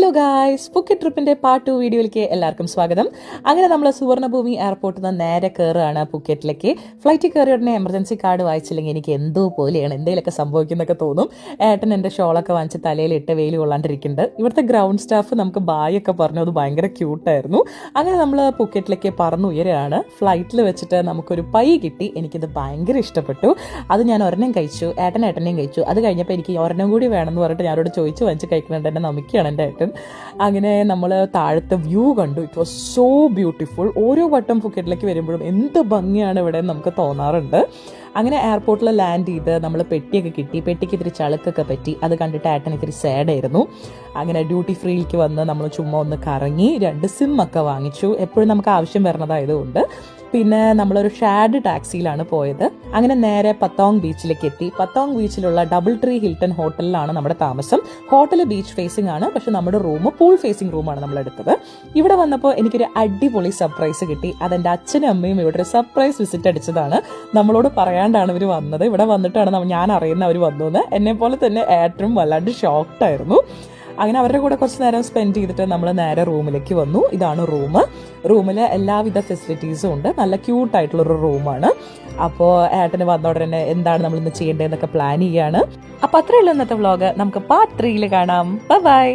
Hello guys, പുക്കറ്റ് ട്രിപ്പിന്റെ part 2 വീഡിയോയിലേക്ക് എല്ലാവർക്കും സ്വാഗതം. അങ്ങനെ നമ്മൾ സുവർണഭൂമി എയർപോർട്ടിൽ നിന്ന് നേരെ കയറുകയാണ് പുക്കറ്റിലേക്ക്. ഫ്ലൈറ്റിൽ കയറിയ ഉടനെ എമർജൻസി കാർഡ് വായിച്ചില്ലെങ്കിൽ എനിക്ക് എന്തോ പോലെയാണ്, എന്തെങ്കിലുമൊക്കെ സംഭവിക്കുന്നൊക്കെ തോന്നും. ഏട്ടൻ എൻ്റെ ഷോളൊക്കെ വാങ്ങിച്ച് തലയിലിട്ട് വെയിൽ കൊള്ളാണ്ടിരിക്കുന്നുണ്ട്. ഇവിടുത്തെ ഗ്രൗണ്ട് സ്റ്റാഫ് നമുക്ക് ബായ് ഒക്കെ പറഞ്ഞു, അത് ഭയങ്കര ക്യൂട്ടായിരുന്നു. അങ്ങനെ നമ്മൾ പുക്കറ്റിലേക്ക് പറന്നുയരുകയാണ്. ഫ്ലൈറ്റിൽ വെച്ചിട്ട് നമുക്കൊരു പൈ കിട്ടി. എനിക്കിത് ഭയങ്കര ഇഷ്ടപ്പെട്ടു. അത് ഞാൻ ഒരെണ്ണം കഴിച്ചു, ഏട്ടനെയും കഴിച്ചു. അത് കഴിഞ്ഞപ്പോൾ എനിക്ക് ഒരെണ്ണം കൂടി വേണമെന്ന് പറഞ്ഞിട്ട് ഞാനോട് ചോദിച്ചു വാങ്ങിച്ച് കഴിക്കുന്നുണ്ട്. എന്നെ നമിക്കുകയാണ് എൻ്റെ ഏട്ടൻ. അങ്ങനെ നമ്മൾ താഴത്തെ വ്യൂ കണ്ടു. It was so beautiful. ഓരോ വട്ടം പുക്കറ്റിലേക്ക് വരുമ്പോഴും എന്ത് ഭംഗിയാണ് ഇവിടെ നമുക്ക് തോന്നാറുണ്ട്. അങ്ങനെ എയർപോർട്ടിൽ ലാൻഡ് ചെയ്ത് നമ്മൾ പെട്ടിയൊക്കെ കിട്ടി. പെട്ടിക്ക് ഇത്തിരി ചളുക്കൊക്കെ പറ്റി. അത് കണ്ടിട്ട് ഏട്ടൻ ഇത്തിരി സാഡായിരുന്നു. അങ്ങനെ ഡ്യൂട്ടി ഫ്രീക്ക് വന്ന് നമ്മൾ ചുമ്മാ ഒന്ന് കറങ്ങി 2 സിമ്മൊക്കെ വാങ്ങിച്ചു. എപ്പോഴും നമുക്ക് ആവശ്യം വരുന്നതായതുകൊണ്ട്. പിന്നെ നമ്മളൊരു ഷാഡ് ടാക്സിയിലാണ് പോയത്. അങ്ങനെ നേരെ പത്തോങ് ബീച്ചിലേക്ക് എത്തി. പത്തോങ് ബീച്ചിലുള്ള ഡബിൾ ട്രീ ഹിൽട്ടൺ ഹോട്ടലിലാണ് നമ്മുടെ താമസം. ഹോട്ടൽ ബീച്ച് ഫേസിംഗ് ആണ്, പക്ഷെ നമ്മുടെ റൂം പൂൾ ഫേസിംഗ് റൂമാണ് നമ്മൾ എടുത്തത്. ഇവിടെ വന്നപ്പോൾ എനിക്കൊരു അടിപൊളി സർപ്രൈസ് കിട്ടി. അതെൻ്റെ അച്ഛനും അമ്മയും ഇവിടെ ഒരു സർപ്രൈസ് വിസിറ്റ് അടിച്ചതാണ്. നമ്മളോട് പറയാണ്ടാണ് ഇവർ വന്നത്. ഇവിടെ വന്നിട്ടാണ് ഞാൻ അറിയുന്ന അവർ വന്നു എന്ന്. എന്നെ പോലെ തന്നെ ഏട്ടനും വല്ലാണ്ട് ഷോക്ക്ഡായിരുന്നു. അങ്ങനെ അവരുടെ കൂടെ കുറച്ച് നേരം സ്പെൻഡ് ചെയ്തിട്ട് നമ്മൾ നേരെ റൂമിലേക്ക് വന്നു. ഇതാണ് റൂം. റൂമിൽ എല്ലാവിധ ഫെസിലിറ്റീസും ഉണ്ട്. നല്ല ക്യൂട്ടായിട്ടുള്ളൊരു റൂമാണ്. അപ്പോൾ ഏട്ടന് വന്ന ഉടനെ എന്താണ് നമ്മൾ ഇന്ന് ചെയ്യേണ്ടതെന്നൊക്കെ പ്ലാൻ ചെയ്യാണ്. അപ്പോൾ അത്രയുള്ള ഇന്നത്തെ വ്ളോഗ്. നമുക്ക് പാർട്ട് 3 കാണാം. ബൈ.